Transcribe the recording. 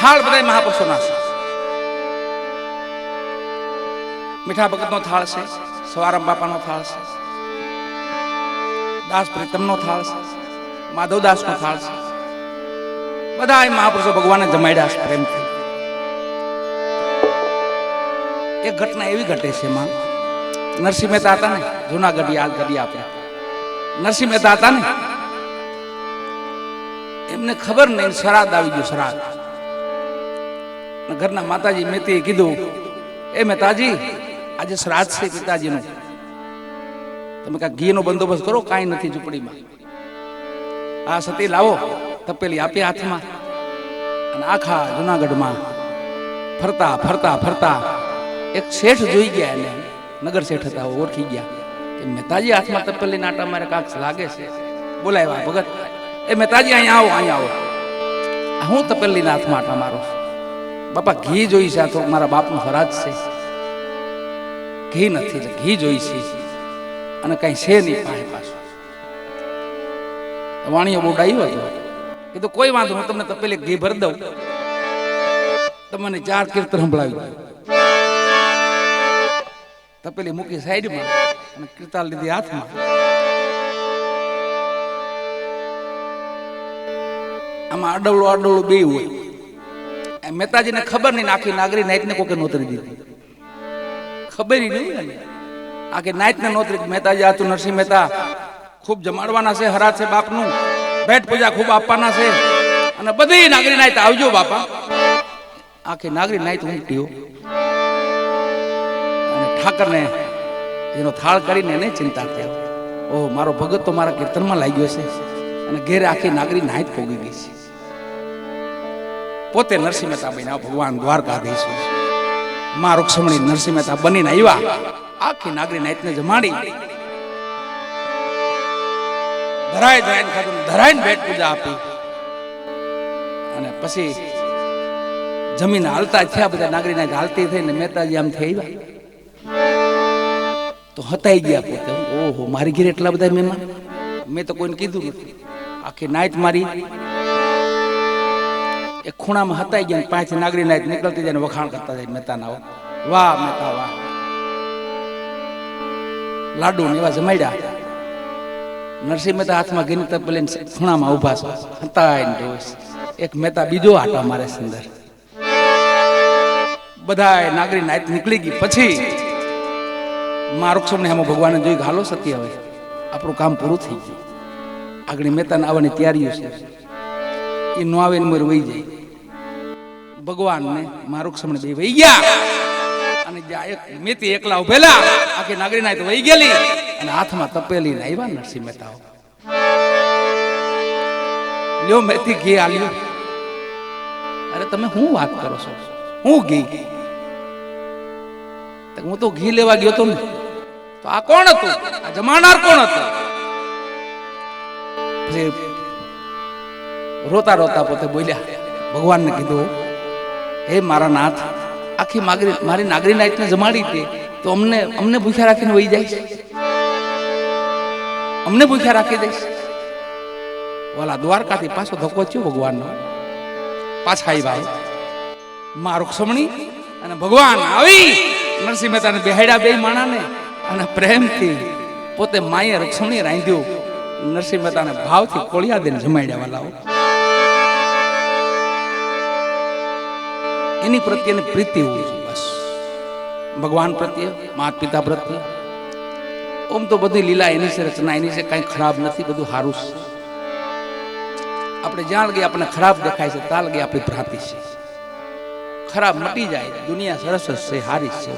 થાળ બધા મહાપુરુષોના છે. મીઠા ભગતનો થાળ છે, સવારામ બાપાનો થાળ છે, દાસ પ્રીતમનો થાળ છે, માધવદાસનો થાળ છે. બધા મહાપુરુષો ભગવાને જમાડ્યા છે પ્રેમથી. એક ઘટના એવી ઘટે છે માં, નરસિંહ મહેતા હતા ને, જુનાગઢ યાદ કરીએ આપણે. નરસિંહ મહેતા હતા ને, એમને ખબર નહીં શ્રાદ્ધ આવી ગયું. શ્રાદ્ધ ઘરના માતાજી મેતીએ કીધું, એ મહેતાજી આજે શ્રાદ્ધ છે પિતાજીનું, તમે કાંઈક ઘીનો બંદોબસ્ત કરો, કાંઈ નથી ઝૂંપડીમાં. આ સતી લાવો, તપેલી આપી હાથમાં, અને આખા જુનાગઢમાં ફરતા ફરતા ફરતા એક શેઠ જોઈ ગયા, એને નગર શેઠ હતા, ઓળખી ગયા કે મહેતાજી હાથમાં તપેલી નાટા મારે કાંક લાગે છે. બોલાવ્યા ભગત, એ મહેતાજી અહીંયા આવો, અહીંયા આવો. હું તપેલીના હાથમાં આટા મારું છું. બાપા ઘી જોઈ છે, આ તો મારા બાપનું ફરાજ છે. ઘી નથી, ઘી જોઈ છે, અને કઈ છે નહીં પાસે પાછું. વાણીઓ બહુ ડાયો હતો. કીધું કોઈ વાંધો, હું તમને તપેલી ઘી ભરી દઉં, તમને 4 કીર્તન સંભળાવી દઉં. તપેલી મૂકી સાઈડમાં અને કીર્તાલ લીધી હાથમાં. આમાં અડવડું અડવડું બે હોય. મહેતાજીને ખબર નહીં, આખી નાગરી નાઈટ ને કોકે નોતરી દીધી. ખબર નહીં આખી નાઈટ ને નોતરી. મહેતાજી આતું નરસિંહ મહેતા ખૂબ જમાડવાના છે, હરા છે બાપનું, ભેટ પૂજા ખૂબ આપવાના છે, અને બધી નાગરી નાઈટ આવજો બાપા. આખી નાગરી નાઈટ ઉમટ્યો, અને ઠાકરને એનો થાળ કરીને એને ચિંતા થઈ. ઓહ, મારો ભગત તો મારા કીર્તનમાં લાગ્યો છે, અને ઘેરે આખી નાગરી નાઈટ પોગી ગઈ છે. પોતે નરસિંહ મહેતા બન્યા ભગવાન દ્વારકાધીશ. માં રૂક્ષ્મણી નરસિંહ મહેતા બનીને આવ્યા, આખી નાગરી નાઈટને જમાડી, ધરાય ધરાઈને ખાધું, ધરાઈને ભેટ પૂજા આપી, અને પછી જમીન હાલતા થયા. બધા નાગરી નાઈટ હાલતી થઈને મહેતાજી આમ થઈ આવ્યા તો હતાઈ ગયા પોતે. ઓહો, મારી ઘેર એટલા બધા મહેમાન, મેં તો કોઈને કીધું નથી. આખી નાઈટ મારી એક ખૂણામાં હતાઈ ગયા. 5 નાગરી નાઈટ નીકળતી જાય, વખાણ કરતા જાય મહેતાના. વાહ મહેતા વાહ. લાડુ ને એવા જમાડ્યા. નરસિંહ મહેતા હાથમાં ઘીની તપેલી ખૂણામાં ઉભા છે, હતાઈને જોવે છે. એક મહેતા બીજો આટા મારે સુંદર. બધા નાગરી નાઈટ નીકળી ગઈ. પછી માં રૂક્ષ્મણી આમાં ભગવાને જોઈ, હાલો સતી, હવે આપણું કામ પૂરું થઈ ગયું. આગળ મહેતાને આવવાની તૈયારીઓ છે. એ નો આવે ને મોર વહી જાય. ભગવાન ને માં રૂક્ષ્મણી બે વહી ગયા, અને એક મેતી એકલા ઉભેલા. આખી નાગરી નાઈટ વહી ગયેલી, અને હાથમાં તપેલી આવ્યા નરસિંહ મહેતા. લ્યો મેથી ઘી આલ્યું. અરે તમે શું વાત કરો છો? હું ઘી? હું તો ઘી લેવા ગયો તો ને. તો આ કોણ હતું? આ જમાનાર કોણ હતું? રોતા રોતા પોતે બોલ્યા, ભગવાનને કીધું, હે મારા નાથ, આખી મારી નાગરી નાઈટને જમાડી હતી, તો અમને ભૂખ્યા રાખીને વહી જાય છે? અમને ભૂખ્યા રાખી દઈશ? વાલા દ્વારકાથી પાછો ધક્કો થયો ભગવાનનો. પાછા આવ્યા માં રૂક્ષ્મણી અને ભગવાન આવી નરસિંહ મહેતાને બેહાડ્યા, બે માણાને, અને પ્રેમથી પોતે માએ રૂક્ષ્મણી રાંધ્યું. નરસિંહ મહેતાને ભાવથી કોળિયા દઈને જમાડ્યા. વાલાઓ, એની પ્રત્યેની પ્રીતિ હોવી જોઈએ બસ. ભગવાન પ્રત્યે, માતા પિતા પ્રત્યે. ઓમ તો બધી લીલા એની છે, રચના એની છે, કઈ ખરાબ નથી, બધું સારું છે. આપણે જ્યાં લગી આપણને ખરાબ દેખાય છે, ત્યાં લગી આપણી ભ્રાંતિ છે. ખરાબ મટી જાય, દુનિયા સરસ છે, હારી છે.